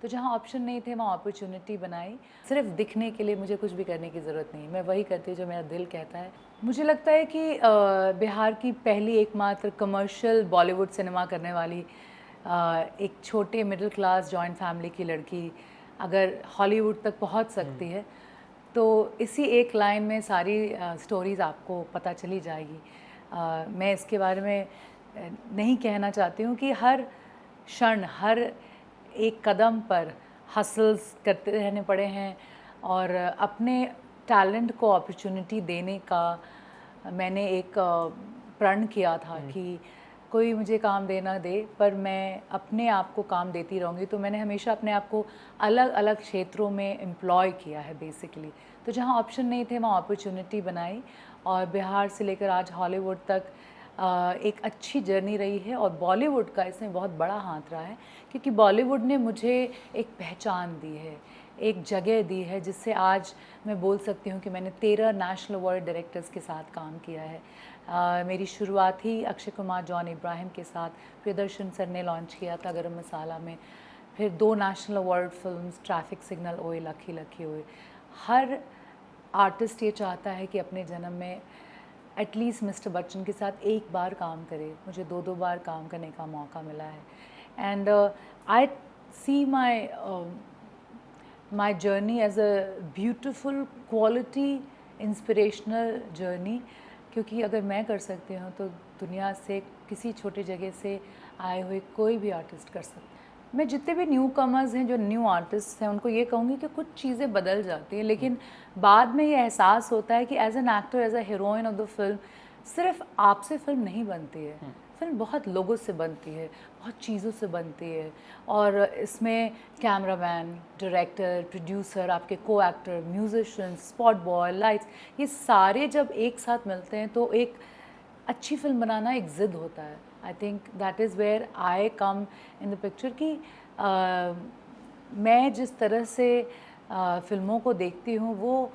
तो जहाँ ऑप्शन नहीं थे वहाँ अपॉर्चुनिटी बनाई। सिर्फ दिखने के लिए मुझे कुछ भी करने की ज़रूरत नहीं, मैं वही करती हूँ जो मेरा दिल कहता है। मुझे लगता है कि बिहार की पहली एकमात्र कमर्शियल बॉलीवुड सिनेमा करने वाली एक छोटे मिडिल क्लास जॉइंट फैमिली की लड़की अगर हॉलीवुड तक पहुँच सकती है तो इसी एक लाइन में सारी स्टोरीज़ आपको पता चली जाएगी। मैं इसके बारे में नहीं कहना चाहती हूँ कि हर क्षण, हर एक कदम पर हसल्स करते रहने पड़े हैं और अपने टैलेंट को अपॉर्चुनिटी देने का मैंने एक प्रण किया था कि कोई मुझे काम दे ना दे पर मैं अपने आप को काम देती रहूँगी। तो मैंने हमेशा अपने आप को अलग अलग क्षेत्रों में एम्प्लॉय किया है बेसिकली। तो जहाँ ऑप्शन नहीं थे वहाँ अपॉर्चुनिटी बनाई और बिहार से लेकर आज हॉलीवुड तक एक अच्छी जर्नी रही है और बॉलीवुड का इसमें बहुत बड़ा हाथ रहा है क्योंकि बॉलीवुड ने मुझे एक पहचान दी है, एक जगह दी है जिससे आज मैं बोल सकती हूँ कि मैंने 13 नेशनल अवार्ड डायरेक्टर्स के साथ काम किया है। मेरी शुरुआत ही अक्षय कुमार, जॉन इब्राहिम के साथ प्रियदर्शन सर ने लॉन्च किया था गरम मसाला में। फिर 2 national award films traffic signal, ओए लकी लकी ओए। हर आर्टिस्ट ये चाहता है कि अपने जन्म में एटलीस्ट मिस्टर बच्चन के साथ एक बार काम करे। मुझे 2-2 बार काम करने का मौका मिला है and I see my journey as a beautiful quality inspirational journey क्योंकि अगर मैं कर सकती हूँ तो दुनिया से किसी छोटे जगह से आए हुए कोई भी आर्टिस्ट कर सकता है। मैं जितने भी न्यू कमर्स हैं, जो न्यू आर्टिस्ट हैं, उनको ये कहूँगी कि कुछ चीज़ें बदल जाती हैं लेकिन बाद में ये एहसास होता है कि as an actor, as a heroine of the film सिर्फ आपसे फिल्म नहीं बनती है। फिल्म बहुत लोगों से बनती है, बहुत चीज़ों से बनती है और इसमें कैमरामैन, डायरेक्टर, प्रोड्यूसर, आपके को actor, musician, spot boy, lights, ये सारे जब एक साथ मिलते हैं तो एक अच्छी फिल्म बनाना एक ज़िद होता है। I think that is where I come in the picture कि मैं जिस तरह से फिल्मों को देखती हूँ वो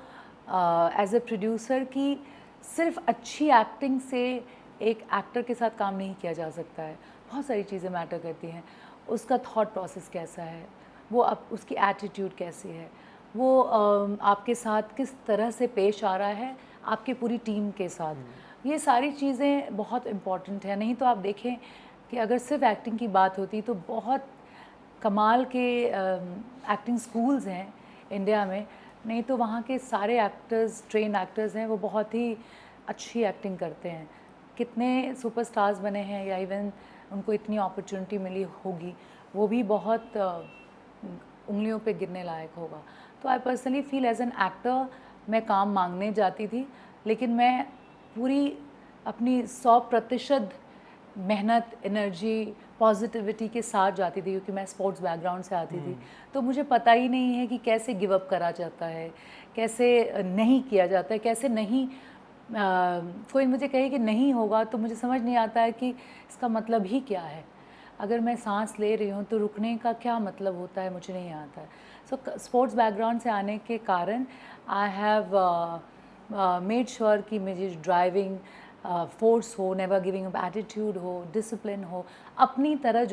एज अ प्रोड्यूसर की सिर्फ अच्छी एक्टिंग से एक एक्टर के साथ काम नहीं किया जा सकता है। बहुत सारी चीज़ें मैटर करती हैं। उसका थॉट प्रोसेस कैसा है, वो उसकी एटीट्यूड कैसी है, वो आपके साथ किस तरह से पेश आ रहा है आपकी पूरी टीम के साथ। ये सारी चीज़ें बहुत इम्पॉर्टेंट है। नहीं तो आप देखें कि अगर सिर्फ एक्टिंग की बात होती तो बहुत कमाल के एक्टिंग स्कूल्स हैं इंडिया में, नहीं तो वहाँ के सारे एक्टर्स, ट्रेन एक्टर्स हैं, वो बहुत ही अच्छी एक्टिंग करते हैं। कितने सुपरस्टार्स बने हैं या इवन उनको इतनी अपॉर्चुनिटी मिली होगी, वो भी बहुत उंगलियों पे गिरने लायक होगा। तो I personally feel as an actor मैं काम मांगने जाती थी लेकिन मैं पूरी अपनी 100% मेहनत, एनर्जी, पॉजिटिविटी के साथ जाती थी क्योंकि मैं स्पोर्ट्स बैकग्राउंड से आती थी। तो मुझे पता ही नहीं है कि कैसे गिव अप करा जाता है, कैसे नहीं किया जाता है, कैसे नहीं कोई मुझे कहे कि नहीं होगा तो मुझे समझ नहीं आता है कि इसका मतलब ही क्या है। अगर मैं सांस ले रही हूँ तो रुकने का क्या मतलब होता है, मुझे नहीं आता है। सो स्पोर्ट्स बैकग्राउंड से आने के कारण आई हैव मेड श्योर कि मुझे ड्राइविंग फोर्स हो, नेवर गिविंग अप एटीट्यूड हो, डिसिप्लिन हो, अपनी तरफ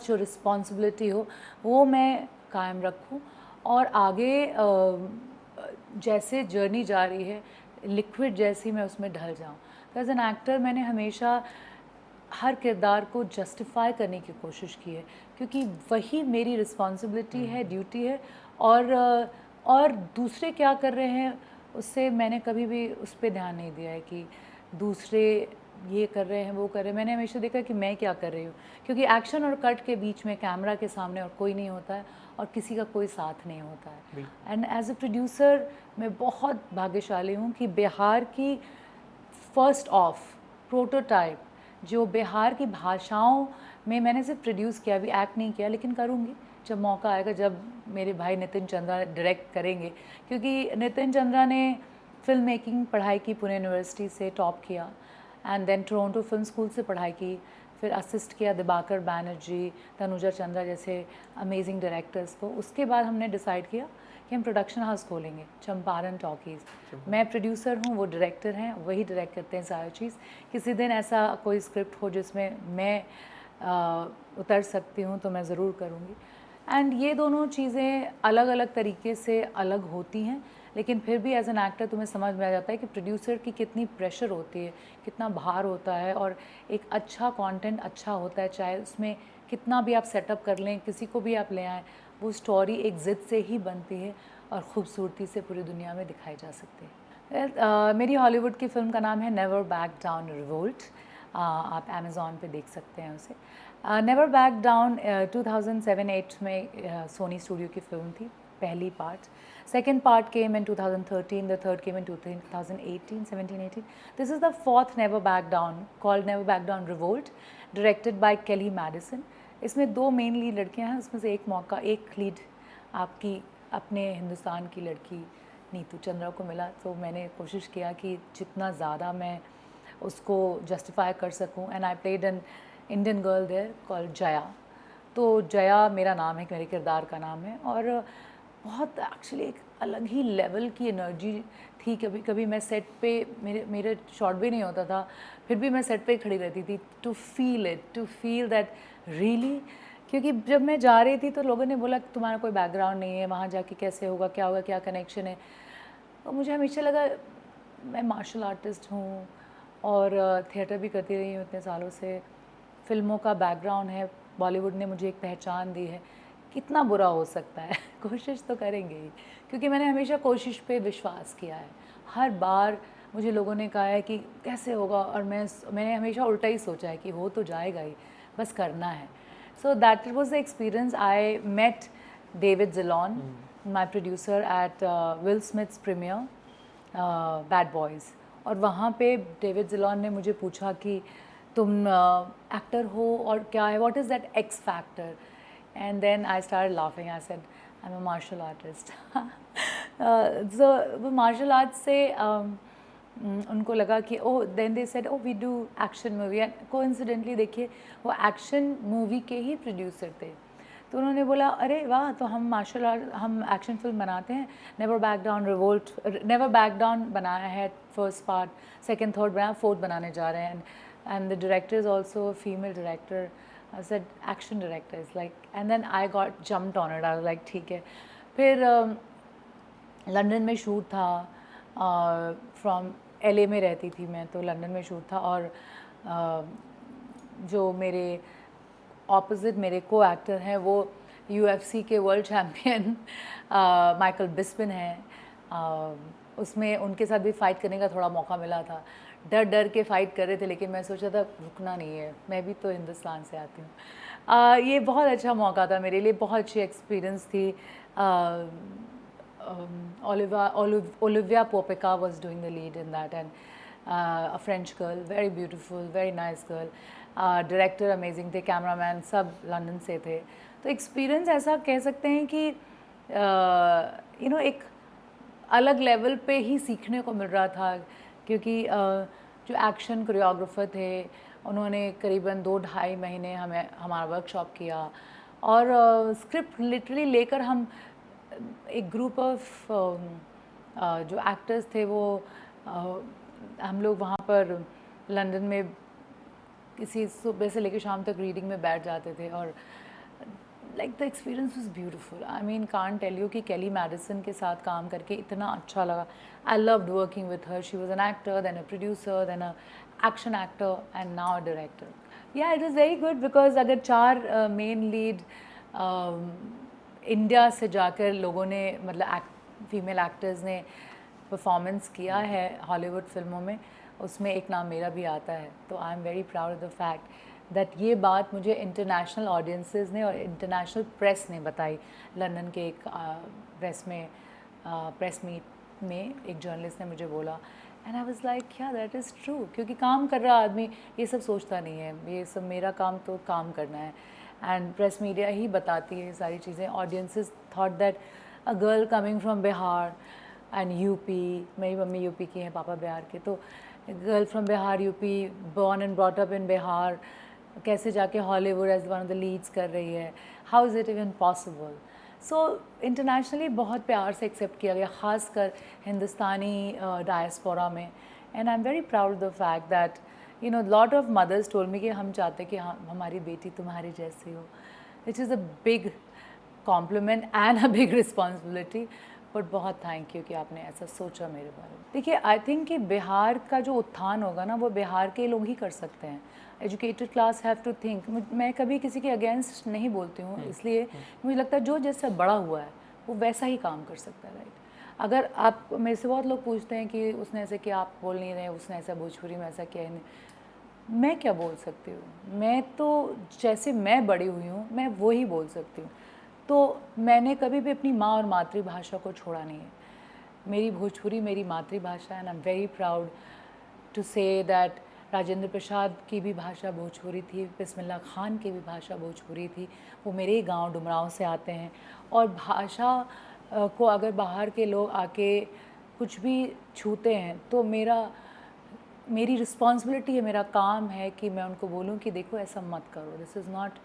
जो रिस्पॉन्सिबिलिटी हो वो मैं कायम रखूँ और आगे जैसे जर्नी जा रही है लिक्विड जैसी मैं उसमें ढल जाऊँ। तो एज एन एक्टर मैंने हमेशा हर किरदार को जस्टिफाई करने की कोशिश की है क्योंकि वही मेरी रिस्पॉन्सिबिलिटी है, ड्यूटी है और दूसरे क्या कर रहे हैं उससे मैंने कभी भी उस पर ध्यान नहीं दिया है कि दूसरे ये कर रहे हैं, वो कर रहे हैं। मैंने हमेशा देखा कि मैं क्या कर रही हूँ क्योंकि एक्शन और कट के बीच में कैमरा के सामने और कोई नहीं होता है और किसी का कोई साथ नहीं होता है। एंड एज अ प्रोड्यूसर मैं बहुत भाग्यशाली हूँ कि बिहार की फर्स्ट ऑफ प्रोटोटाइप जो बिहार की भाषाओं में मैंने सिर्फ प्रोड्यूस किया, अभी एक्ट नहीं किया, लेकिन करूँगी जब मौका आएगा, जब मेरे भाई नितिन चंद्रा डायरेक्ट करेंगे क्योंकि नितिन चंद्रा ने फिल्म मेकिंग पढ़ाई की पुणे यूनिवर्सिटी से, टॉप किया and then Toronto film school से पढ़ाई की, फिर असिस्ट किया दिबाकर बैनर्जी, तनुजा चंद्रा जैसे अमेजिंग डायरेक्टर्स को। उसके बाद हमने डिसाइड किया कि हम प्रोडक्शन हाउस खोलेंगे, चंपारण टॉकीज़। मैं प्रोड्यूसर हूँ, वो डायरेक्टर हैं, वही डायरेक्ट करते हैं सारी चीज़। किसी दिन ऐसा कोई स्क्रिप्ट हो जिसमें मैं उतर सकती हूँ तो मैं ज़रूर करूँगी। एंड ये दोनों चीज़ें अलग अलग तरीके से अलग होती हैं, लेकिन फिर भी एज एन एक्टर तुम्हें समझ में आ जाता है कि प्रोड्यूसर की कितनी प्रेशर होती है, कितना भार होता है, और एक अच्छा कंटेंट अच्छा होता है, चाहे उसमें कितना भी आप सेटअप कर लें, किसी को भी आप ले आएँ, वो स्टोरी एक ज़िद से ही बनती है और ख़ूबसूरती से पूरी दुनिया में दिखाई जा सकती है। मेरी हॉलीवुड की फ़िल्म का नाम है नेवर बैक डाउन रिवोल्ट। आप अमेज़ॉन पे देख सकते हैं उसे। नेवर बैक डाउन 2007-8 में सोनी स्टूडियो की फ़िल्म थी, पहली part. Second part came in 2013, the third came in 2018, 17-18. This is the fourth never back down, called never back down revolt, directed by केली मैडिसन। इसमें 2 मेन लीड लड़कियां हैं, उसमें से एक लीड आपकी अपने हिंदुस्तान की लड़की नीतू चंद्रा को मिला, तो मैंने कोशिश किया कि जितना ज़्यादा मैं उसको जस्टिफाई कर सकूं, and I played an Indian girl there called Jaya. तो जया मेरा नाम है, मेरे किरदार का नाम है, और बहुत एक्चुअली एक अलग ही लेवल की एनर्जी थी। कभी कभी मैं सेट पे, मेरे शॉट भी नहीं होता था, फिर भी मैं सेट पे खड़ी रहती थी to feel it, to feel that really. क्योंकि जब मैं जा रही थी तो लोगों ने बोला कि तुम्हारा कोई बैकग्राउंड नहीं है, वहाँ जाके कैसे होगा, क्या होगा, क्या कनेक्शन है। तो मुझे हमेशा लगा मैं मार्शल आर्टिस्ट हूँ और थिएटर भी करती रही हूँ इतने सालों से, फिल्मों का बैकग्राउंड है, बॉलीवुड ने मुझे एक पहचान दी है, कितना बुरा हो सकता है। कोशिश तो करेंगे ही, क्योंकि मैंने हमेशा कोशिश पे विश्वास किया है। हर बार मुझे लोगों ने कहा है कि कैसे होगा, और मैंने हमेशा उल्टा ही सोचा है कि हो तो जाएगा ही, बस करना है। So that was the experience. I met David Zelon, my producer, at Will Smith's premiere Bad Boys. और वहाँ पे डेविड ज़िलोन ने मुझे पूछा कि तुम एक्टर हो और क्या है, what is that X factor, and then I start laughing, I said I am a martial artist. So वो मार्शल आर्ट से उनको लगा कि oh, then they said oh we do action movie, and coincidentally देखिए वो action movie के ही producer थे। तो उन्होंने बोला अरे वाह, तो हम हम एक्शन फिल्म बनाते हैं। Never back down revolt, never back down बनाया है फर्स्ट पार्ट, सेकंड थर्ड बनाया, फोर्थ बनाने जा रहे हैं, and the director is also female director. I said action director is like, and then I got jumped on it, I was like ठीक है। फिर लंदन में शूट था, फ्रॉम LA में रहती थी मैं, तो लंदन में शूट था, और जो मेरे ऑपोजिट मेरे को एक्टर हैं वो UFC के वर्ल्ड चैम्पियन माइकल बिस्पिन हैं। उसमें उनके साथ भी फ़ाइट करने का थोड़ा मौका मिला था। डर डर के फ़ाइट कर रहे थे, लेकिन मैं सोचा था रुकना नहीं है, मैं भी तो हिंदुस्तान से आती हूँ। ये बहुत अच्छा मौका था मेरे लिए, बहुत अच्छी एक्सपीरियंस थी। Olivia Popica was doing the lead in that, and a French girl, very beautiful, very nice girl. Director amazing थे, कैमरामैन सब लंदन से थे। तो एक्सपीरियंस ऐसा कह सकते हैं कि एक अलग लेवल पे ही सीखने को मिल रहा था, क्योंकि जो एक्शन कोरियोग्राफर थे उन्होंने करीबन 2-2.5 महीने हमारा वर्कशॉप किया, और स्क्रिप्ट लिटरली लेकर हम एक ग्रुप ऑफ जो एक्टर्स थे वो हम लोग वहाँ पर लंदन में किसी सुबह से लेकर शाम तक रीडिंग में बैठ जाते थे, और like the experience was beautiful. I mean can't tell you कि केली मैडिसन के साथ काम करके इतना अच्छा लगा। I loved working with her. She was an actor, then a producer, then a action actor, and now a director. Yeah it is very good, because अगर 4 main lead India से जाकर लोगों ने, मतलब फीमेल एक्टर्स ने performance किया है Hollywood फिल्मों में, उसमें एक नाम मेरा भी आता है। तो आई am very proud of the fact that ये बात मुझे इंटरनेशनल ऑडियंसेस ने और इंटरनेशनल प्रेस ने बताई। लंदन के एक प्रेस मीट में एक जर्नलिस्ट ने मुझे बोला, एंड आई वाज लाइक या दैट इज़ ट्रू, क्योंकि काम कर रहा आदमी ये सब सोचता नहीं है, ये सब मेरा काम तो काम करना है, एंड प्रेस मीडिया ही बताती है ये सारी चीज़ें। Audiences thought that a girl coming from Bihar and UP, मेरी मम्मी यूपी की हैं, पापा बिहार के, तो girl from Bihar, UP, born and brought up in Bihar, कैसे जाके Hollywood as one of the leads कर रही है, how is it even possible. So internationally बहुत प्यार से एक्सेप्ट किया गया, ख़ासकर हिंदुस्तानी डायस्पोरा में, and I am very proud of the fact that lot of mothers told me कि हम चाहते कि हमारी बेटी तुम्हारी जैसी हो, which is a big compliment and a big responsibility, but बहुत थैंक यू कि आपने ऐसा सोचा मेरे बारे में। देखिए, आई थिंक कि बिहार का जो उत्थान होगा ना, वो बिहार के लोग ही कर सकते हैं। Educated class have to think. मैं कभी किसी के अगेंस्ट नहीं बोलती हूँ, इसलिए मुझे लगता है जो जैसे बड़ा हुआ है वो वैसा ही काम कर सकता है, राइट। अगर आप, मेरे से बहुत लोग पूछते हैं कि उसने ऐसे किया, आप बोल नहीं रहे, उसने ऐसा भोजपुरी में ऐसा किया ही नहीं, मैं क्या बोल सकती हूँ? मैं तो जैसे मैं बड़ी हुई हूँ मैं वो ही बोल सकती हूँ। तो मैंने कभी भी अपनी माँ और मातृभाषा को छोड़ा नहीं है। मेरी भोजपुरी मेरी मातृभाषा है, and I am very proud to say that Rajendra Prasad की भी भाषा भोजपुरी थी, बिस्मिल्लाह खान की भी भाषा भोजपुरी थी। वो मेरे ही गांव डुमरांव से आते हैं, और भाषा को अगर बाहर के लोग आके कुछ भी छूते हैं तो मेरी रिस्पॉन्सिबिलिटी है, मेरा काम है कि मैं उनको बोलूं कि देखो ऐसा मत करो, this is not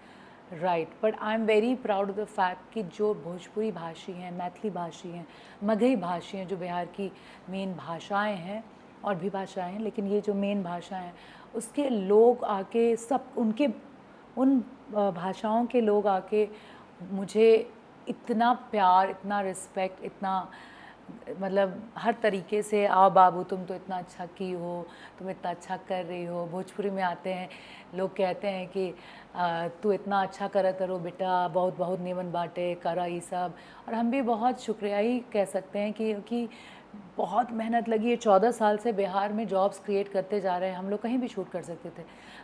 right. But I am very proud of the fact कि जो भोजपुरी भाषी हैं, मैथिली भाषी हैं, मगही भाषी हैं, जो बिहार की मेन भाषाएं हैं, और भी भाषाएं हैं, लेकिन ये जो मेन भाषा हैं उसके लोग आके, सब उनके उन भाषाओं के लोग आके मुझे इतना प्यार, इतना रिस्पेक्ट, इतना मतलब हर तरीके से, आओ बाबू तुम तो इतना अच्छा की हो, तुम इतना अच्छा कर रही हो। भोजपुरी में आते हैं लोग, कहते हैं कि तू इतना अच्छा करत रहो बेटा, बहुत बहुत नीमन बाटे करा ये सब। और हम भी बहुत शुक्रिया ही कह सकते हैं कि बहुत मेहनत लगी है। 14 साल से बिहार में जॉब्स क्रिएट करते जा रहे हैं। हम लोग कहीं भी शूट कर सकते थे,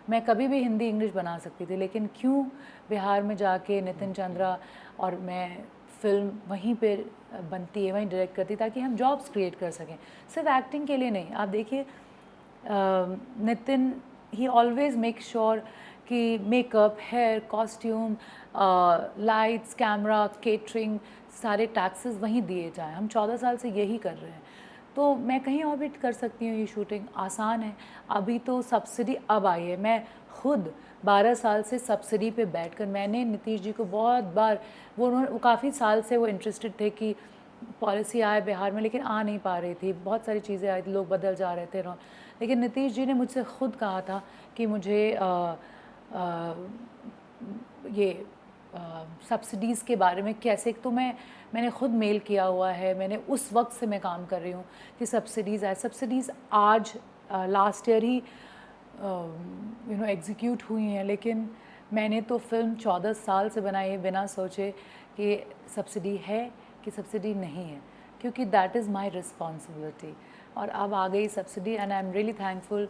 मैं कभी भी हिंदी इंग्लिश बना सकती थी, लेकिन क्यों बिहार में जाके नितिन चंद्रा और मैं फिल्म वहीं पे बनती है, वहीं डायरेक्ट करती, ताकि हम जॉब्स क्रिएट कर सकें, सिर्फ एक्टिंग के लिए नहीं। आप देखिए Nitin, he always make sure कि makeup, hair, costume, lights, camera, catering, सारे टैक्सेस वहीं दिए जाएं। हम 14 साल से यही कर रहे हैं, तो मैं कहीं और भी कर सकती हूँ। ये शूटिंग आसान है। अभी तो सब्सिडी अब आई है, मैं खुद 12 साल से सब्सिडी पे बैठकर, मैंने नीतीश जी को बहुत बार, वो काफ़ी साल से वो इंटरेस्टेड थे कि पॉलिसी आए बिहार में, लेकिन आ नहीं पा रही थी। बहुत सारी चीज़ें आई थी, लोग बदल जा रहे थे, लेकिन नीतीश जी ने मुझसे खुद कहा था कि मुझे ये सब्सिडीज़ के बारे में कैसे, तो मैंने खुद मेल किया हुआ है। मैंने उस वक्त से मैं काम कर रही हूँ कि सब्सिडीज़ आए। सब्सिडीज़ आज लास्ट ईयर ही एग्जीक्यूट हुई हैं, लेकिन मैंने तो फिल्म 14 साल से बनाई है बिना सोचे कि सब्सिडी है कि सब्सिडी नहीं है, क्योंकि दैट इज़ माई रिस्पॉन्सिबिलिटी। और अब आ गई subsidy, and I am really thankful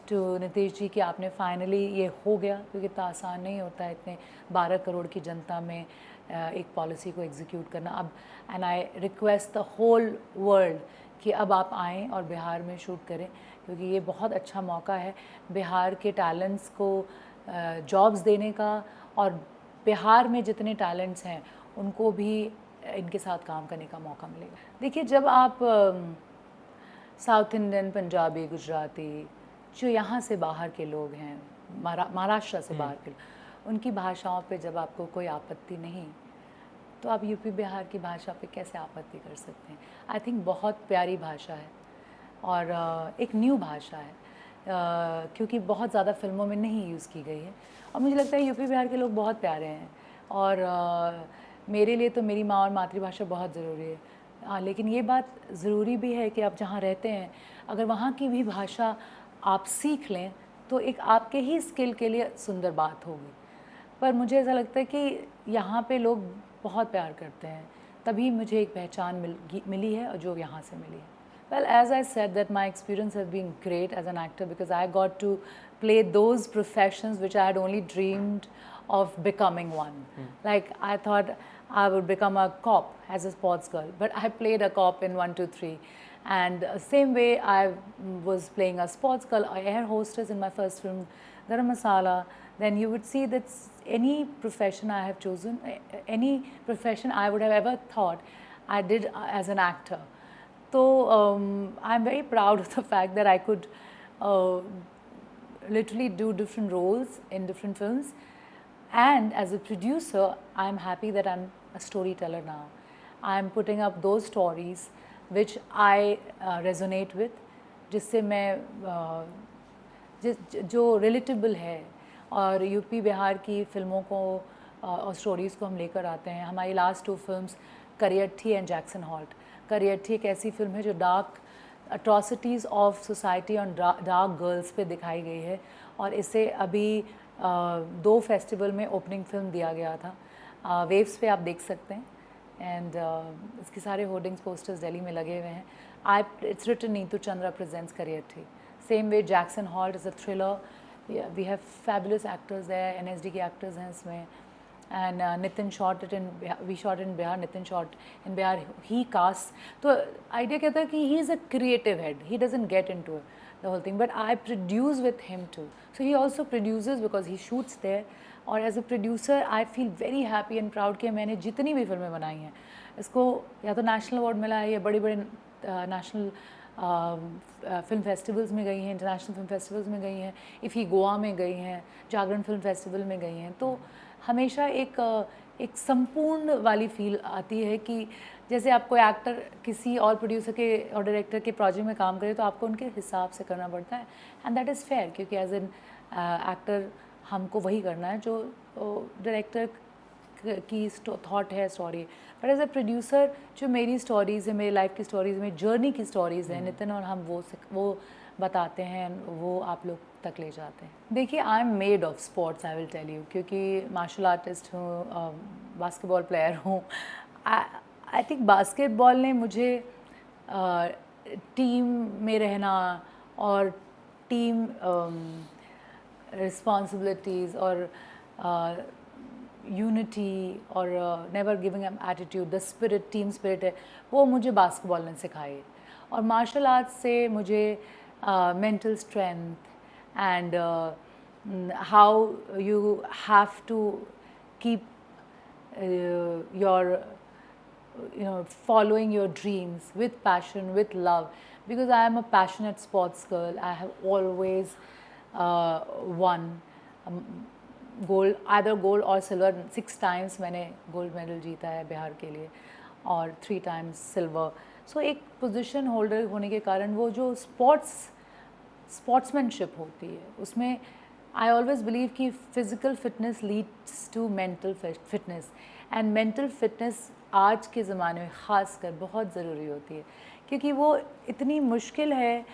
to Nitish ji कि आपने फाइनली ये हो गया, क्योंकि इतना आसान नहीं होता है इतने 12 करोड़ की जनता में एक पॉलिसी को एग्जीक्यूट करना। अब and I request the whole world कि अब आप आएँ और बिहार में शूट करें, क्योंकि ये बहुत अच्छा मौका है बिहार के टैलेंट्स को जॉब्स देने का, और बिहार में जितने टैलेंट्स हैं उनको भी इनके साथ काम करने का मौका मिलेगा। देखिए, जब आप साउथ इंडियन, पंजाबी, गुजराती, जो यहाँ से बाहर के लोग हैं, महाराष्ट्र से बाहर के लोग, उनकी भाषाओं पे जब आपको कोई आपत्ति नहीं, तो आप यूपी बिहार की भाषा पे कैसे आपत्ति कर सकते हैं? आई थिंक बहुत प्यारी भाषा है, और एक न्यू भाषा है, क्योंकि बहुत ज़्यादा फिल्मों में नहीं यूज़ की गई है। और मुझे लगता है यूपी बिहार के लोग बहुत प्यारे हैं, और मेरे लिए तो मेरी माँ और मातृभाषा बहुत ज़रूरी है। हाँ, लेकिन ये बात ज़रूरी भी है कि आप जहाँ रहते हैं, अगर वहाँ की भी भाषा आप सीख लें तो एक आपके ही स्किल के लिए सुंदर बात होगी। पर मुझे ऐसा लगता है कि यहाँ पे लोग बहुत प्यार करते हैं, तभी मुझे एक पहचान मिली है, और जो यहाँ से मिली है। Well, as I said, that my experience has been great as an actor, because I got to play those professions which I had only dreamed of becoming one. Like, I thought I would become a cop as a sports girl, but I played a cop in 1, 2, 3. And same way I was playing a sports girl, a air hostess in my first film, Garam Masala. Then you would see that any profession I have chosen, any profession I would have ever thought, I did as an actor. So I'm very proud of the fact that I could literally do different roles in different films. And as a producer, I'm happy that I'm a storyteller now. I'm putting up those stories which I resonate with, जिससे मैं जो relatable है, और UP Bihar की फिल्मों को और stories को हम लेकर आते हैं। हमारी last 2 films Kariyatthi and Jackson Halt. Kariyatthi एक ऐसी फिल्म है जो dark atrocities of society on dark girls पे दिखाई गई है, और इसे अभी 2 फेस्टिवल में ओपनिंग फिल्म दिया गया था। वेव्स पे आप देख सकते हैं, एंड इसके सारे होर्डिंग्स पोस्टर्स दिल्ली में लगे हुए हैं। It's written Neetu Chandra presents Kariyatthi. Same way Jackson Halt is a thriller, we have fabulous actors है, NSD के एक्टर्स हैं इसमें, and Nitin shot it in we shot in Bihar, Nitin shot in Bihar, he casts. तो idea क्या था कि he is a creative head, he doesn't get into the whole thing, but I produce with him too, so he also produces because he shoots there. और as a producer I feel very happy and proud कि मैंने जितनी भी फिल्में बनाई हैं इसको या तो नेशनल अवार्ड मिला है या बड़े बड़े नेशनल फिल्म फेस्टिवल्स में गई हैं, इंटरनेशनल फिल्म फेस्टिवल्स में गई हैं, इफ़ी गोवा में गई हैं, जागरण फिल्म फेस्टिवल में गई हैं। तो हमेशा एक संपूर्ण वाली फील आती है कि जैसे आप कोई एक्टर किसी और प्रोड्यूसर के और डायरेक्टर के प्रोजेक्ट में काम करे तो आपको उनके हिसाब से करना पड़ता है, एंड दैट इज़ फेयर, क्योंकि एज एन एक्टर हमको वही करना है जो डायरेक्टर की थॉट है story. But as a producer जो मेरी स्टोरीज़ है, मेरी लाइफ की स्टोरीज़, मेरी जर्नी की स्टोरीज़ हैं, नितिन और हम वो बताते हैं, वो आप लोग तक ले जाते हैं। देखिए, I am made of sports, I will tell you, क्योंकि मार्शल आर्टिस्ट हूँ, बास्केटबॉल प्लेयर हूँ। आई थिंक बास्केटबॉल ने मुझे टीम में रहना और टीम रिस्पॉन्सिबिलिटीज़ और यूनिटी और never giving up attitude, the spirit, team spirit है, वो मुझे बास्केटबॉल ने सिखाई। और मार्शल आर्ट्स से मुझे mental strength and how you have to keep your following your dreams with passion, with love, because I am a passionate sports girl. I have always won gold, either gold or silver. 6 times मैंने gold medal जीता है बिहार के लिए और 3 times silver. सो एक position holder होने के कारण वो जो स्पोर्ट्समैनशिप होती है उसमें आई ऑलवेज बिलीव कि physical fitness leads to mental fitness, and mental fitness आज के ज़माने में ख़ास कर बहुत ज़रूरी होती है, क्योंकि वो इतनी मुश्किल है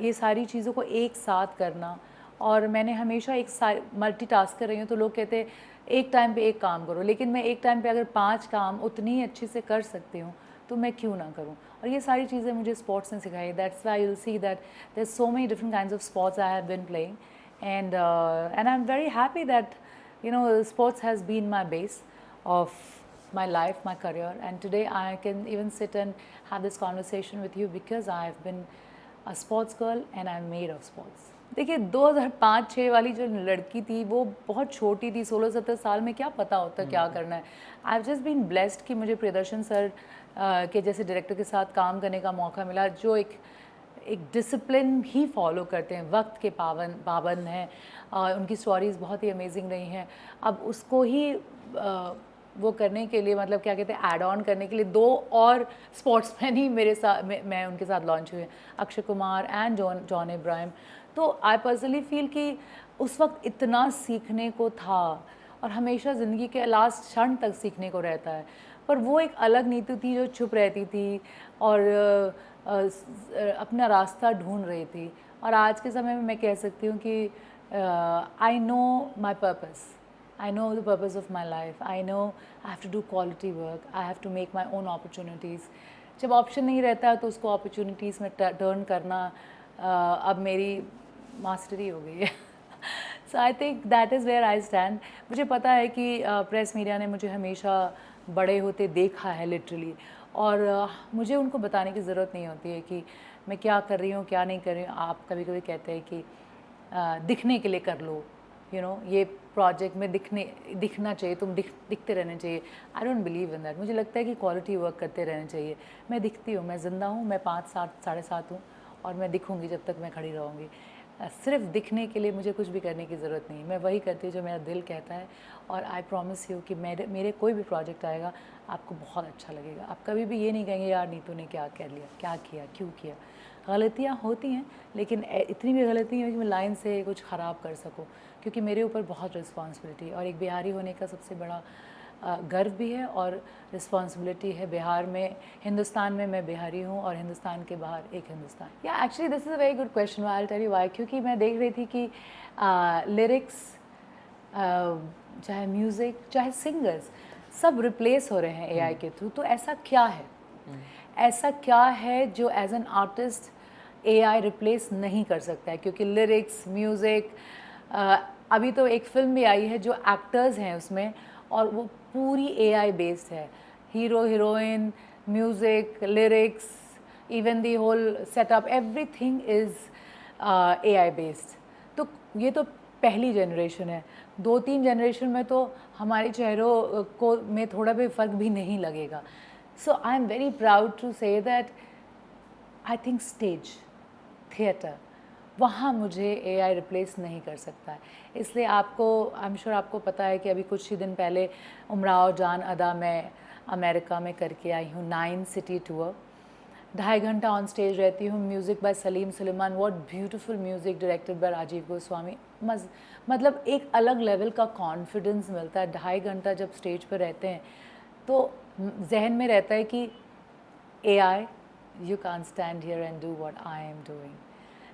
ये सारी चीज़ों को एक साथ करना। और मैंने हमेशा मल्टीटास्क कर रही हूँ, तो लोग कहते हैं एक टाइम पे एक काम करो, लेकिन मैं एक टाइम पे अगर 5 काम उतनी अच्छे से कर सकती हूँ तो मैं क्यों ना करूँ। और ये सारी चीज़ें मुझे स्पोर्ट्स ने सिखाई। That's why you will see that there so many different kinds of sports I have been playing, and I am very happy that sports has been my base of my life, my career, and today I can even sit and have this conversation with you because I have been a sports girl and I'm made of sports. देखिए 2005-6 वाली जो लड़की थी वो बहुत छोटी थी, 16-17 साल में क्या पता होता क्या करना है। I have just been blessed कि मुझे प्रियदर्शन सर के जैसे डायरेक्टर के साथ काम करने का मौका मिला, जो एक डिसिप्लिन ही फॉलो करते हैं, वक्त के पाबंद हैं। उनकी स्टोरीज़ बहुत ही अमेजिंग रही हैं। अब उसको ही वो करने के लिए, मतलब क्या कहते हैं, ऐड ऑन करने के लिए 2 और स्पोर्ट्समैन ही मेरे साथ मैं उनके साथ लॉन्च हुए, अक्षय कुमार एंड जॉन इब्राहिम। तो आई पर्सनली फील कि उस वक्त इतना सीखने को था और हमेशा ज़िंदगी के लास्ट क्षण तक सीखने को रहता है, पर वो एक अलग नीतू थी जो चुप रहती थी और अपना रास्ता ढूंढ रही थी। और आज के समय में मैं कह सकती हूँ कि I know my purpose, I know the purpose of my life. I know I have to do quality work. I have to make my own opportunities. जब ऑप्शन नहीं रहता है तो उसको opportunities में टर्न करना अब मेरी मास्टरी हो गई है। So I think that is where I stand. मुझे पता है कि प्रेस मीडिया ने मुझे हमेशा बड़े होते देखा है लिटरली, और मुझे उनको बताने की ज़रूरत नहीं होती है कि मैं क्या कर रही हूँ क्या नहीं कर रही हूँ। आप कभी कभी कहते हैं कि दिखने के लिए कर लो, ये प्रोजेक्ट में दिखना चाहिए, तुम दिखते रहने चाहिए। I don't believe in that. मुझे लगता है कि क्वालिटी वर्क करते रहना चाहिए। मैं दिखती हूँ, मैं ज़िंदा हूँ, मैं 5, 7, 7.5 हूँ और मैं दिखूँगी जब तक मैं खड़ी रहूँगी। सिर्फ दिखने के लिए मुझे कुछ भी करने की ज़रूरत नहीं। मैं वही करती हूँ जो मेरा दिल कहता है, और आई प्रॉमिस यू कि मेरे कोई भी प्रोजेक्ट आएगा आपको बहुत अच्छा लगेगा। आप कभी भी ये नहीं कहेंगे यार नीतू ने क्या कर लिया, क्या किया, क्यों किया। गलतियाँ होती हैं, लेकिन इतनी भी गलती है कि मैं लाइन से कुछ ख़राब कर सकूँ, क्योंकि मेरे ऊपर बहुत रिस्पॉन्सिबिलिटी है और एक बिहारी होने का सबसे बड़ा गर्व भी है और रिस्पॉन्सिबिलिटी है। बिहार में, हिंदुस्तान में मैं बिहारी हूँ और हिंदुस्तान के बाहर एक हिंदुस्तान। या actually this is a very good question, I will tell you why. क्योंकि मैं देख रही थी कि लिरिक्स, चाहे म्यूज़िक, चाहे सिंगर्स, सब रिप्लेस हो रहे हैं एआई के थ्रू। तो ऐसा क्या है, ऐसा क्या है जो as an artist AI replace नहीं कर सकता है? क्योंकि लिरिक्स, म्यूज़िक, अभी तो एक फिल्म भी आई है जो एक्टर्स हैं उसमें और वो पूरी एआई बेस्ड है। Hero, heroine, music, lyrics, even the whole setup, everything is AI based. तो ये तो पहली जनरेशन है। 2-3 जनरेशन में तो हमारे चेहरों को में थोड़ा भी फ़र्क भी नहीं लगेगा। So I am very proud to say that I think stage, theatre, वहाँ मुझे एआई रिप्लेस नहीं कर सकता है। इसलिए आपको, आई एम श्योर आपको पता है कि अभी कुछ ही दिन पहले उमराव जान अदा मैं अमेरिका में करके आई हूँ 9 सिटी टूर। 2.5 घंटा ऑन स्टेज रहती हूँ। Music by Salim Sulaiman, what beautiful music, directed by Rajiv Goswami. मतलब एक अलग लेवल का कॉन्फिडेंस मिलता है 2.5 घंटा जब स्टेज पर रहते हैं। तो जहन में रहता है कि AI, you can't stand here and do what I am doing.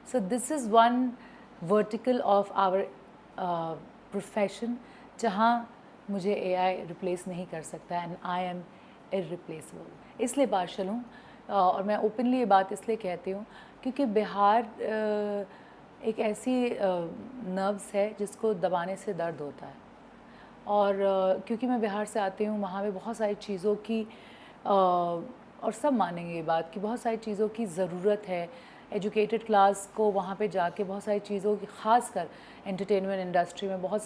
So this is one vertical of our profession जहाँ मुझे AI replace नहीं कर सकता and I am irreplaceable. इसलिए पार्शल हूँ और मैं ओपनली ये बात इसलिए कहती हूँ क्योंकि बिहार एक ऐसी नर्व्स है जिसको दबाने से दर्द होता है। और क्योंकि मैं बिहार से आती हूँ, वहाँ पे बहुत सारी चीज़ों की और सब मानेंगे ये बात कि बहुत सारी चीज़ों की ज़रूरत है। एजुकेटेड क्लास को वहाँ पे जाके बहुत सारी चीज़ों की, ख़ासकर एंटरटेनमेंट इंडस्ट्री में बहुत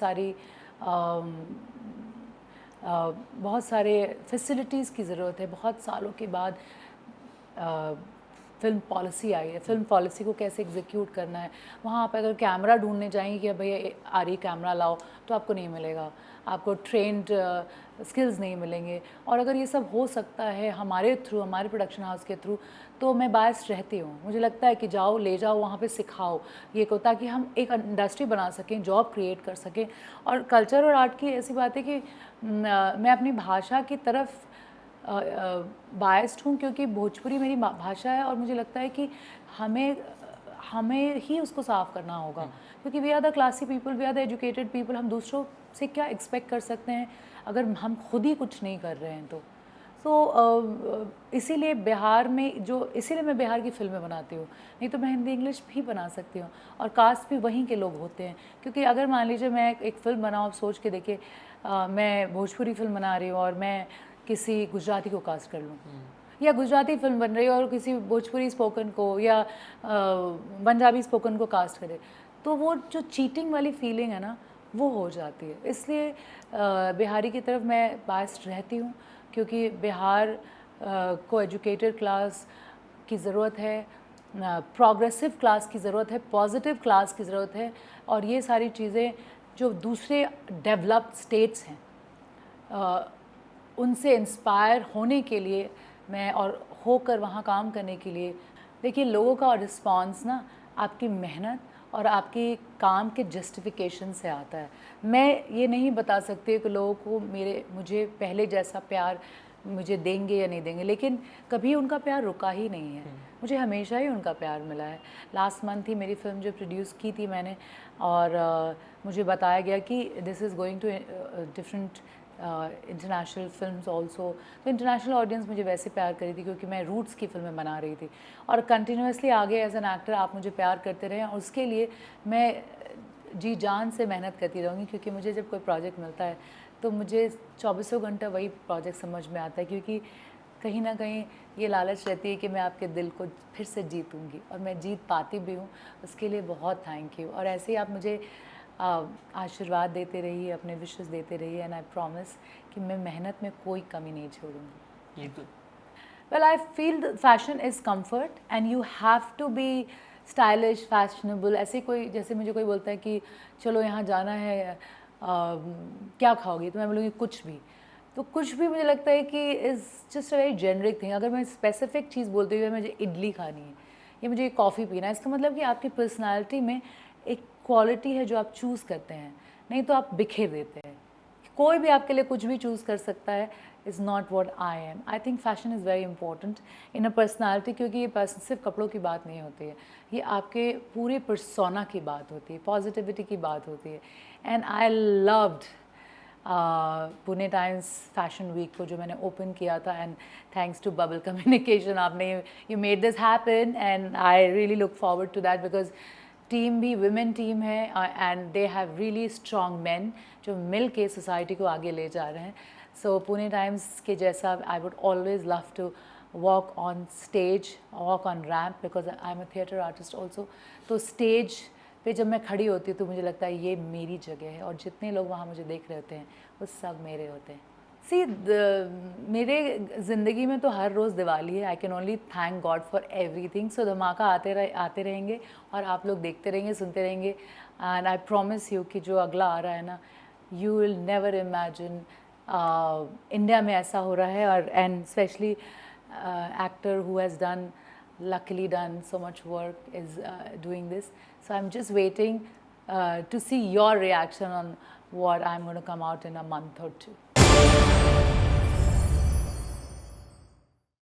सारे फैसिलिटीज़ की ज़रूरत है। बहुत सालों के बाद फ़िल्म पॉलिसी आई है, फ़िल्म पॉलिसी को कैसे एग्जीक्यूट करना है। वहाँ आप अगर कैमरा ढूंढने जाएंगे कि भैया आरी कैमरा लाओ, तो आपको नहीं मिलेगा, आपको ट्रेंड स्किल्स नहीं मिलेंगे। और अगर ये सब हो सकता है हमारे थ्रू, हमारे प्रोडक्शन हाउस के थ्रू, तो मैं बायस रहती हूँ। मुझे लगता है कि जाओ, ले जाओ, वहाँ पे सिखाओ ये को, ताकि हम एक इंडस्ट्री बना सकें, जॉब क्रिएट कर सकें। और कल्चर और आर्ट की ऐसी बात है कि मैं अपनी भाषा की तरफ बायस्ड हूँ क्योंकि भोजपुरी मेरी भाषा है और मुझे लगता है कि हमें ही उसको साफ़ करना होगा, क्योंकि we are the classy people, we are the educated people. हम दूसरों से क्या एक्सपेक्ट कर सकते हैं अगर हम खुद ही कुछ नहीं कर रहे हैं तो। इसीलिए इसीलिए मैं बिहार की फ़िल्में बनाती हूँ, नहीं तो मैं हिंदी इंग्लिश भी बना सकती हूँ और कास्ट भी वहीं के लोग होते हैं। क्योंकि अगर मान लीजिए मैं एक फ़िल्म बनाऊँ, आप सोच के देखिए, मैं भोजपुरी फ़िल्म बना रही हूँ और मैं किसी गुजराती को कास्ट कर लूँ, या गुजराती फिल्म बन रही है और किसी भोजपुरी स्पोकन को या पंजाबी स्पोकन को कास्ट करे, तो वो जो चीटिंग वाली फीलिंग है ना, वो हो जाती है। इसलिए बिहारी की तरफ मैं बायस्ड रहती हूँ क्योंकि बिहार को एजुकेटेड क्लास की ज़रूरत है, प्रोग्रेसिव क्लास की ज़रूरत है, पॉजिटिव क्लास की ज़रूरत है। और ये सारी चीज़ें जो दूसरे डेवलप्ड स्टेट्स हैं उनसे इंस्पायर होने के लिए मैं, और होकर वहाँ काम करने के लिए, देखिए लोगों का रिस्पांस ना आपकी मेहनत और आपके काम के जस्टिफिकेशन से आता है। मैं ये नहीं बता सकती कि लोगों को मुझे पहले जैसा प्यार मुझे देंगे या नहीं देंगे, लेकिन कभी उनका प्यार रुका ही नहीं है, मुझे हमेशा ही उनका प्यार मिला है। लास्ट मंथ ही मेरी फ़िल्म जो प्रोड्यूस की थी मैंने, और मुझे बताया गया कि this is going to different international films also. तो इंटरनेशनल ऑडियंस मुझे वैसे प्यार करी थी क्योंकि मैं रूट्स की फिल्में बना रही थी, और कंटिन्यूसली आगे एज एन एक्टर आप मुझे प्यार करते रहें, और उसके लिए मैं जी जान से मेहनत करती रहूँगी। क्योंकि मुझे जब कोई प्रोजेक्ट मिलता है तो मुझे 24 घंटा वही प्रोजेक्ट समझ में आता है, क्योंकि कहीं ना कहीं ये लालच रहती है कि मैं आपके दिल को फिर से जीतूँगी, और मैं जीत पाती भी हूँ। उसके लिए बहुत थैंक यू। और ऐसे ही आप मुझे आशीर्वाद देते रहिए, अपने विशेस देते रहिए, एंड आई प्रॉमिस कि मैं मेहनत में कोई कमी नहीं छोड़ूंगी। Well, I feel fashion is comfort and you have to be stylish, fashionable. ऐसे कोई, जैसे मुझे कोई बोलता है कि चलो यहाँ जाना है, क्या खाओगी, तो मैं बोलूँगी कुछ भी। तो कुछ भी मुझे लगता है कि is just a very generic thing. अगर मैं स्पेसिफिक चीज़ बोलती हूँ, मुझे इडली खानी है या मुझे ये कॉफ़ी पीना है, इसका मतलब कि आपकी पर्सनालिटी में एक क्वालिटी है जो आप चूज़ करते हैं, नहीं तो आप बिखेर देते हैं। कोई भी आपके लिए कुछ भी चूज़ कर सकता है, is not what I am. I think fashion is very important in a personality, क्योंकि ये सिर्फ कपड़ों की बात नहीं होती है, ये आपके पूरे पर्सोना की बात होती है, पॉजिटिविटी की बात होती है। And I loved Pune Times fashion week को जो मैंने ओपन किया था, and thanks to Bubble Communication, आपने you made this happen, and I really look forward to that, because team भी विमेन टीम है and they have really strong man जो मिल के सोसाइटी को आगे ले जा रहे हैं। सो पुणे टाइम्स के जैसा I would always love to walk on stage, walk on ramp, because I am a theatre artist also. तो स्टेज पे जब मैं खड़ी होती हूँ तो मुझे लगता है ये मेरी जगह है, और जितने लोग वहाँ मुझे देख रहे होते हैं वो सब मेरे होते हैं। सी मेरे ज़िंदगी में तो हर रोज़ दिवाली है। I can only thank God for everything. So धमाका आते रहेंगे और आप लोग देखते रहेंगे, सुनते रहेंगे, एंड आई प्रॉमिस यू कि जो अगला आ रहा है ना, you will never imagine India में ऐसा हो रहा है, और and specially actor who has done luckily done so much work is doing this. So I'm just waiting to see your reaction on what I'm going to come out in a month or two.